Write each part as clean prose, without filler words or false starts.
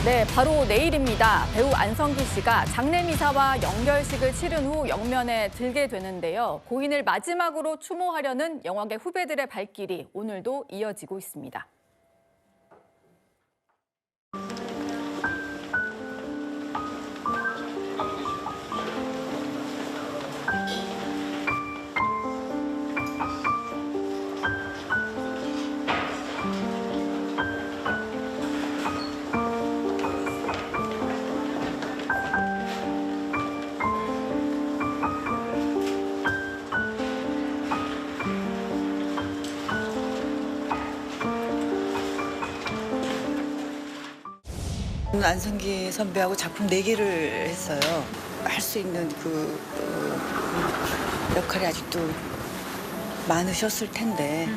네, 바로 내일입니다. 배우 안성기 씨가 장례미사와 영결식을 치른 후 영면에 들게 되는데요. 고인을 마지막으로 추모하려는 영화계 후배들의 발길이 오늘도 이어지고 있습니다. 안성기 선배하고 작품 4개를 했어요. 할 수 있는 그 역할이 아직도 많으셨을 텐데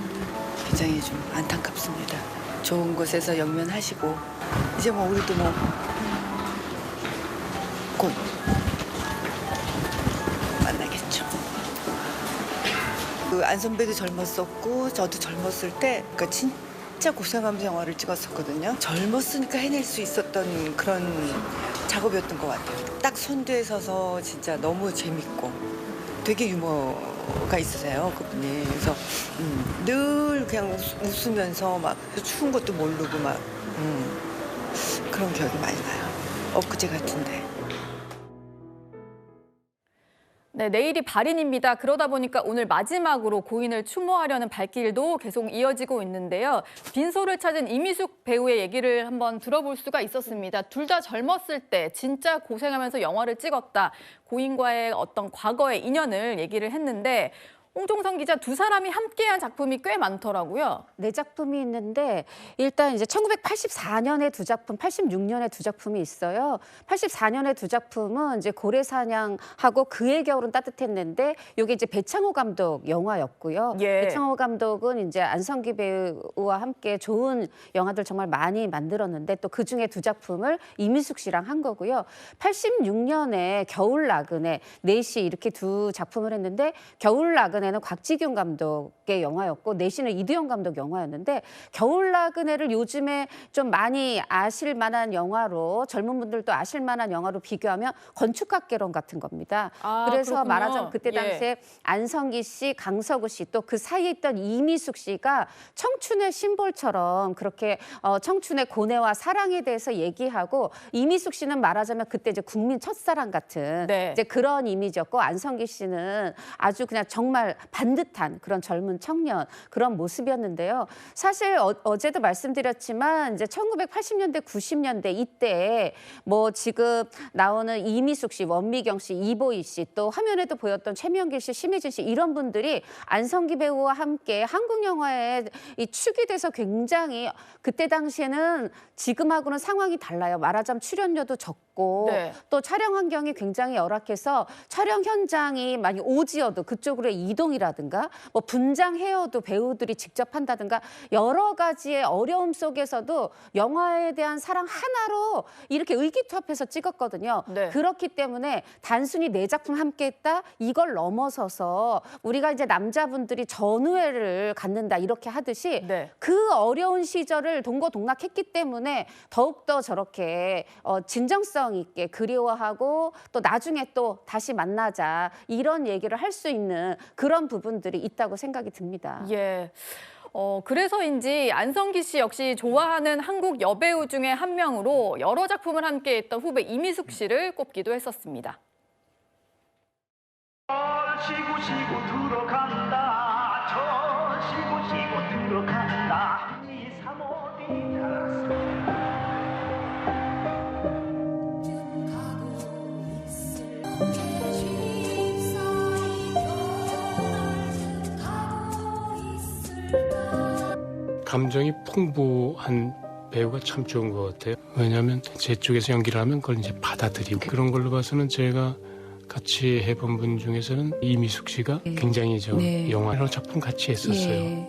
굉장히 좀 안타깝습니다. 좋은 곳에서 영면하시고 이제 뭐 우리도 뭐 곧 만나겠죠. 그 안 선배도 젊었었고 저도 젊었을 때 그러니까 진짜 고생하면서 영화를 찍었었거든요. 젊었으니까 해낼 수 있었던 그런 작업이었던 것 같아요. 딱 선두에 서서 진짜 너무 재밌고 되게 유머가 있으세요, 그분이. 그래서 늘 그냥 웃으면서 막 추운 것도 모르고 막 그런 기억이 많이 나요. 엊그제 같은데. 네, 내일이 발인입니다. 그러다 보니까 오늘 마지막으로 고인을 추모하려는 발길도 계속 이어지고 있는데요. 빈소를 찾은 이미숙 배우의 얘기를 한번 들어볼 수가 있었습니다. 둘 다 젊었을 때 진짜 고생하면서 영화를 찍었다. 고인과의 어떤 과거의 인연을 얘기를 했는데 홍종성 기자, 두 사람이 함께한 작품이 꽤 많더라고요. 네 작품이 있는데 일단 이제 1984년에 두 작품, 86년에 두 작품이 있어요. 84년에 두 작품은 이제 고래사냥하고 그의 겨울은 따뜻했는데 이게 이제 배창호 감독 영화였고요. 예. 배창호 감독은 이제 안성기 배우와 함께 좋은 영화들 정말 많이 만들었는데 또 그중에 두 작품을 이미숙 씨랑 한 거고요. 86년에 겨울 나그네, 4시 이렇게 두 작품을 했는데 겨울 나그네는 곽지균 감독의 영화였고 내시는 이두영 감독 영화였는데 겨울 나그네를 요즘에 좀 많이 아실 만한 영화로 젊은 분들도 아실 만한 영화로 비교하면 건축학개론 같은 겁니다. 그래서 그렇군요. 말하자면 그때 당시에 예. 안성기 씨, 강서구 씨 또 그 사이에 있던 이미숙 씨가 청춘의 심볼처럼 그렇게 청춘의 고뇌와 사랑에 대해서 얘기하고 이미숙 씨는 말하자면 그때 이제 국민 첫사랑 같은 네. 이제 그런 이미지였고 안성기 씨는 아주 그냥 정말 반듯한 그런 젊은 청년 그런 모습이었는데요. 사실 어제도 말씀드렸지만 이제 1980년대, 90년대 이때 뭐 지금 나오는 이미숙 씨, 원미경 씨, 이보희 씨 또 화면에도 보였던 최명길 씨, 심혜진 씨 이런 분들이 안성기 배우와 함께 한국 영화에 이 축이 돼서 굉장히 그때 당시에는 지금하고는 상황이 달라요. 말하자면 출연료도 적고 네. 또 촬영 환경이 굉장히 열악해서 촬영 현장이 많이 오지어도 그쪽으로 이동이라든가 뭐 분장 헤어도 배우들이 직접 한다든가 여러 가지의 어려움 속에서도 영화에 대한 사랑 하나로 이렇게 의기투합해서 찍었거든요. 네. 그렇기 때문에 단순히 네 작품 함께했다 이걸 넘어서서 우리가 이제 남자분들이 전우회를 갖는다 이렇게 하듯이 네. 그 어려운 시절을 동고동락했기 때문에 더욱더 저렇게 진정성 있게 그리워하고 또 나중에 또 다시 만나자 이런 얘기를 할 수 있는 그런 부분들이 있다고 생각이 듭니다. 예. 그래서인지 안성기 씨 역시 좋아하는 한국 여배우 중에 한 명으로 여러 작품을 함께했던 후배 이미숙 씨를 꼽기도 했었습니다. 쉬고 쉬고 들어간다 저 쉬고 쉬고 들어간다 이 사모님 잘했어 감정이 풍부한 배우가 참 좋은 것 같아요. 왜냐하면 제 쪽에서 연기를 하면 그걸 이제 받아들이고 그런 걸로 봐서는 제가 같이 해본 분 중에서는 이미숙 씨가 굉장히 네. 영화 여러 작품 같이 했었어요. 예.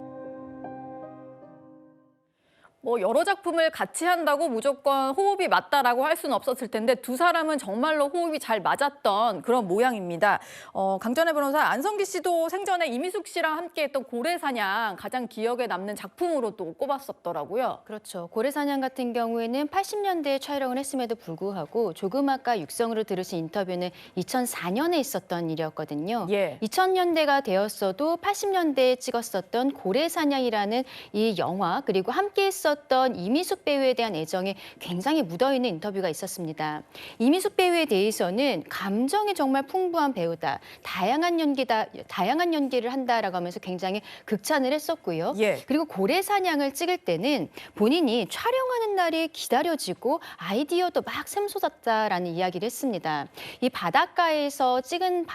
뭐 여러 작품을 같이 한다고 무조건 호흡이 맞다라고 할 수는 없었을 텐데 두 사람은 정말로 호흡이 잘 맞았던 그런 모양입니다. 강전혜 변호사, 안성기 씨도 생전에 이미숙 씨랑 함께했던 고래사냥 가장 기억에 남는 작품으로 또 꼽았었더라고요. 그렇죠. 고래사냥 같은 경우에는 80년대에 촬영을 했음에도 불구하고 조금 아까 육성으로 들으신 인터뷰는 2004년에 있었던 일이었거든요. 예. 2000년대가 되었어도 80년대에 찍었었던 고래사냥이라는 이 영화 그리고 함께 했었던 이미숙 배우에 대한 애정이 굉장히 묻어있는 인터뷰가 있었습니다. 이미숙 배우에 대해서는 감정이 정말 풍부한 배우다. 다양한 연기를 한다라고 하면서 굉장히 극찬을 했었고요. 예. 그리고 고래사냥을 찍을 때는 본인이 촬영하는 날이 기다려지고 아이디어도 막 샘솟았다라는 이야기를 했습니다. 이 바닷가에서 찍은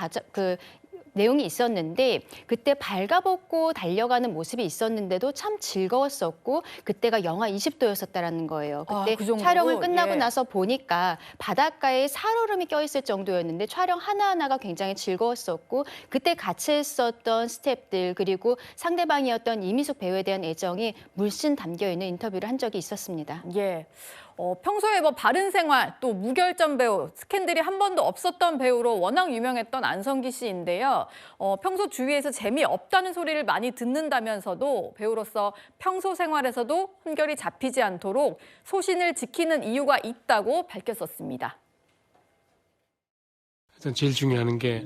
내용이 있었는데 그때 발가벗고 달려가는 모습이 있었는데도 참 즐거웠었고 그때가 영하 20도였었다라는 거예요. 그때 그 정도로? 촬영을 끝나고 예. 나서 보니까 바닷가에 살얼음이 껴있을 정도였는데 촬영 하나하나가 굉장히 즐거웠었고 그때 같이 했었던 스태프들 그리고 상대방이었던 이미숙 배우에 대한 애정이 물씬 담겨있는 인터뷰를 한 적이 있었습니다. 예. 평소에 뭐 바른 생활, 또 무결점 배우, 스캔들이 한 번도 없었던 배우로 워낙 유명했던 안성기 씨인데요. 평소 주위에서 재미없다는 소리를 많이 듣는다면서도 배우로서 평소 생활에서도 흠결이 잡히지 않도록 소신을 지키는 이유가 있다고 밝혔었습니다. 일단 제일 중요한 게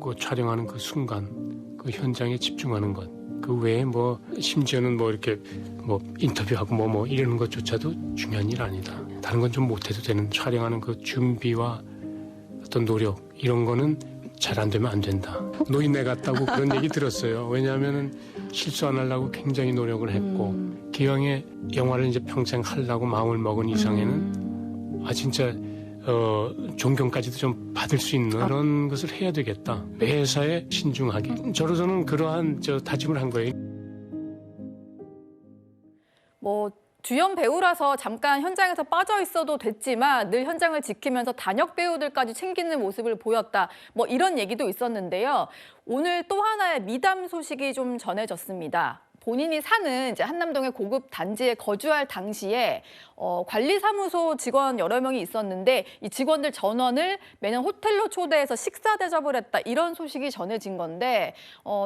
그 촬영하는 그 순간, 그 현장에 집중하는 것. 그 외에 뭐 심지어는 뭐 이렇게 뭐 인터뷰하고 뭐 이러는 것조차도 중요한 일 아니다. 다른 건 좀 못해도 되는 촬영하는 그 준비와 어떤 노력 이런 거는 잘 안 되면 안 된다. 노인네 같다고 그런 얘기 들었어요. 왜냐하면은 실수 안 하려고 굉장히 노력을 했고 기왕에 영화를 이제 평생 하려고 마음을 먹은 이상에는 진짜 존경까지도 좀 받을 수 있는 그런 것을 해야 되겠다. 매사에 신중하게. 저로서는 그러한 다짐을 한 거예요. 뭐 주연 배우라서 잠깐 현장에서 빠져 있어도 됐지만 늘 현장을 지키면서 단역 배우들까지 챙기는 모습을 보였다. 뭐 이런 얘기도 있었는데요. 오늘 또 하나의 미담 소식이 좀 전해졌습니다. 본인이 사는 이제 한남동의 고급 단지에 거주할 당시에 관리사무소 직원 여러 명이 있었는데 이 직원들 전원을 매년 호텔로 초대해서 식사 대접을 했다 이런 소식이 전해진 건데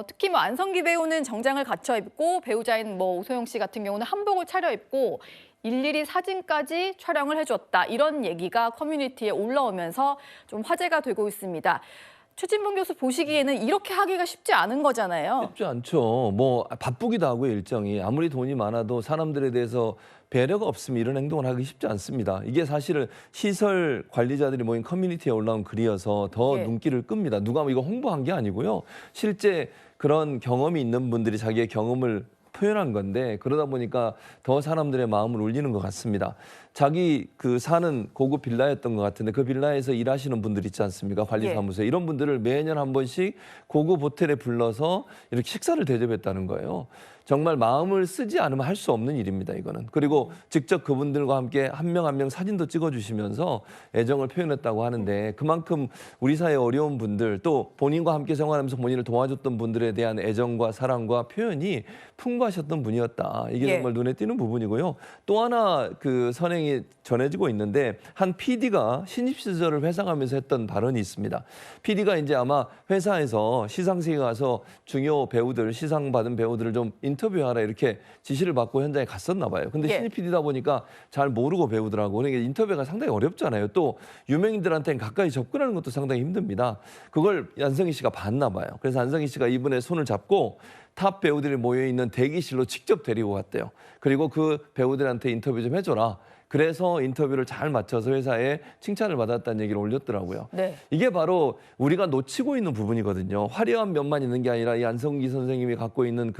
특히 뭐 안성기 배우는 정장을 갖춰 입고 배우자인 뭐 오소영 씨 같은 경우는 한복을 차려입고 일일이 사진까지 촬영을 해줬다 이런 얘기가 커뮤니티에 올라오면서 좀 화제가 되고 있습니다. 최진봉 교수 보시기에는 이렇게 하기가 쉽지 않은 거잖아요. 쉽지 않죠. 뭐 바쁘기도 하고요, 일정이. 아무리 돈이 많아도 사람들에 대해서 배려가 없으면 이런 행동을 하기 쉽지 않습니다. 이게 사실은 시설 관리자들이 모인 커뮤니티에 올라온 글이어서 더 예. 눈길을 끕니다. 누가 이거 홍보한 게 아니고요. 실제 그런 경험이 있는 분들이 자기의 경험을 표현한 건데 그러다 보니까 더 사람들의 마음을 울리는 것 같습니다. 자기 사는 고급 빌라였던 것 같은데 그 빌라에서 일하시는 분들 있지 않습니까? 관리사무소에. 이런 분들을 매년 한 번씩 고급 호텔에 불러서 이렇게 식사를 대접했다는 거예요. 정말 마음을 쓰지 않으면 할 수 없는 일입니다, 이거는. 그리고 직접 그분들과 함께 한 명 한 명 사진도 찍어주시면서 애정을 표현했다고 하는데 그만큼 우리 사회의 어려운 분들 또 본인과 함께 생활하면서 본인을 도와줬던 분들에 대한 애정과 사랑과 표현이 풍부하셨던 분이었다. 이게 예. 정말 눈에 띄는 부분이고요. 또 하나 선행이 전해지고 있는데 한 PD가 신입 시절을 회상하면서 했던 발언이 있습니다. PD가 이제 아마 회사에서 시상식에 가서 중요 배우들, 시상받은 배우들을 좀 인터뷰하라 이렇게 지시를 받고 현장에 갔었나 봐요. 근데 예. 신입 PD다 보니까 잘 모르고 배우더라고. 그러니까 인터뷰가 상당히 어렵잖아요. 또 유명인들한테는 가까이 접근하는 것도 상당히 힘듭니다. 그걸 안성기 씨가 봤나 봐요. 그래서 안성기 씨가 이분의 손을 잡고 탑 배우들이 모여있는 대기실로 직접 데리고 갔대요. 그리고 그 배우들한테 인터뷰 좀 해줘라. 그래서 인터뷰를 잘 맞춰서 회사에 칭찬을 받았다는 얘기를 올렸더라고요. 네. 이게 바로 우리가 놓치고 있는 부분이거든요. 화려한 면만 있는 게 아니라 이 안성기 선생님이 갖고 있는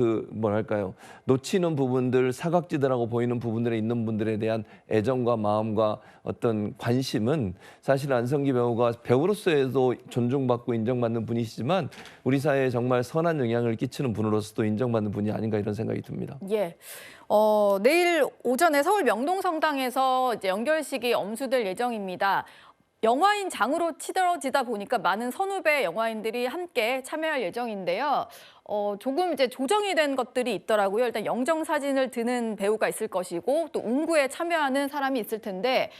놓치는 부분들, 사각지대라고 보이는 부분들에 있는 분들에 대한 애정과 마음과 어떤 관심은 사실 안성기 배우가 배우로서도 존중받고 인정받는 분이시지만 우리 사회에 정말 선한 영향을 끼치는 분으로서도 인정받는 분이 아닌가 이런 생각이 듭니다. 예. 내일 오전에 서울 명동성당에서 이제 연결식이 엄수될 예정입니다. 영화인 장으로 치러지다 보니까 많은 선후배 영화인들이 함께 참여할 예정인데요. 조금 이제 조정이 된 것들이 있더라고요. 일단 영정 사진을 드는 배우가 있을 것이고 또 운구에 참여하는 사람이 있을 텐데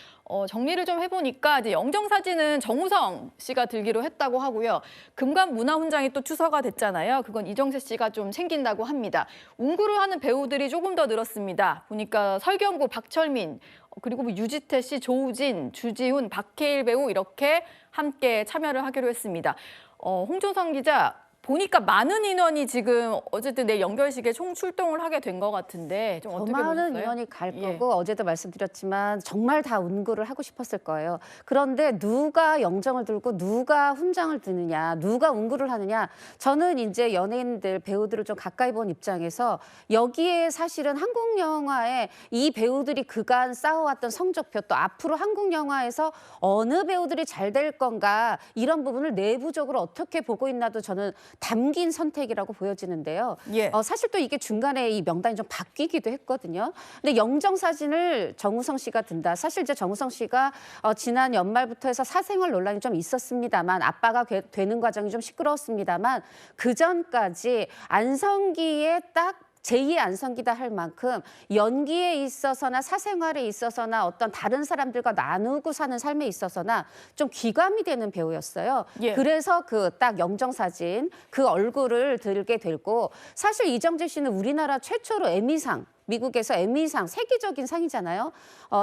정리를 좀 해보니까 이제 영정 사진은 정우성 씨가 들기로 했다고 하고요. 금관 문화훈장이 또 추서가 됐잖아요. 그건 이정세 씨가 좀 챙긴다고 합니다. 운구를 하는 배우들이 조금 더 늘었습니다. 보니까 설경구, 박철민, 그리고 뭐 유지태 씨, 조우진, 주지훈, 박해일 배우 이렇게 함께 참여를 하기로 했습니다. 홍조선 기자, 보니까 많은 인원이 지금 어쨌든 내 연결식에 총 출동을 하게 된 것 같은데 좀 더 어떻게 많은 보셨어요? 인원이 갈 예. 거고 어제도 말씀드렸지만 정말 다 운구를 하고 싶었을 거예요. 그런데 누가 영정을 들고 누가 훈장을 드느냐, 누가 운구를 하느냐. 저는 이제 연예인들, 배우들을 좀 가까이 본 입장에서 여기에 사실은 한국 영화에 이 배우들이 그간 쌓아왔던 성적표 또 앞으로 한국 영화에서 어느 배우들이 잘 될 건가 이런 부분을 내부적으로 어떻게 보고 있나도 저는 담긴 선택이라고 보여지는데요. 예. 사실 또 이게 중간에 이 명단이 좀 바뀌기도 했거든요. 근데 영정 사진을 정우성 씨가 든다. 사실 이제 정우성 씨가 지난 연말부터 해서 사생활 논란이 좀 있었습니다만 아빠가 되는 과정이 좀 시끄러웠습니다만 그 전까지 안성기에 딱 제2의 안성기다 할 만큼 연기에 있어서나 사생활에 있어서나 어떤 다른 사람들과 나누고 사는 삶에 있어서나 좀 귀감이 되는 배우였어요. 예. 그래서 그 딱 영정사진 그 얼굴을 들게 되고 사실 이정재 씨는 우리나라 최초로 에미상 미국에서 에미상 세계적인 상이잖아요.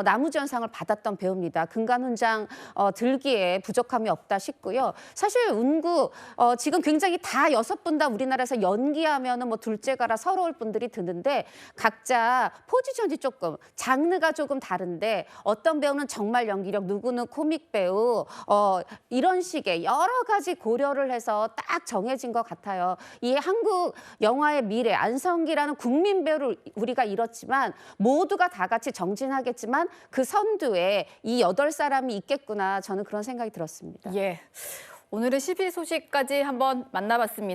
나무주연상을 받았던 배우입니다. 금관훈장 들기에 부족함이 없다 싶고요. 사실 운구 지금 굉장히 다 6분 다 우리나라에서 연기하면은 뭐 둘째가라 서러울 분들이 드는데 각자 포지션이 조금 장르가 조금 다른데 어떤 배우는 정말 연기력, 누구는 코믹 배우 이런 식의 여러 가지 고려를 해서 딱 정해진 것 같아요. 이 한국 영화의 미래 안성기라는 국민 배우를 우리가 잃었지만 모두가 다 같이 정진하겠지만 그 선두에 이 8사람이 있겠구나 저는 그런 생각이 들었습니다. 예. 오늘은 12 소식까지 한번 만나봤습니다.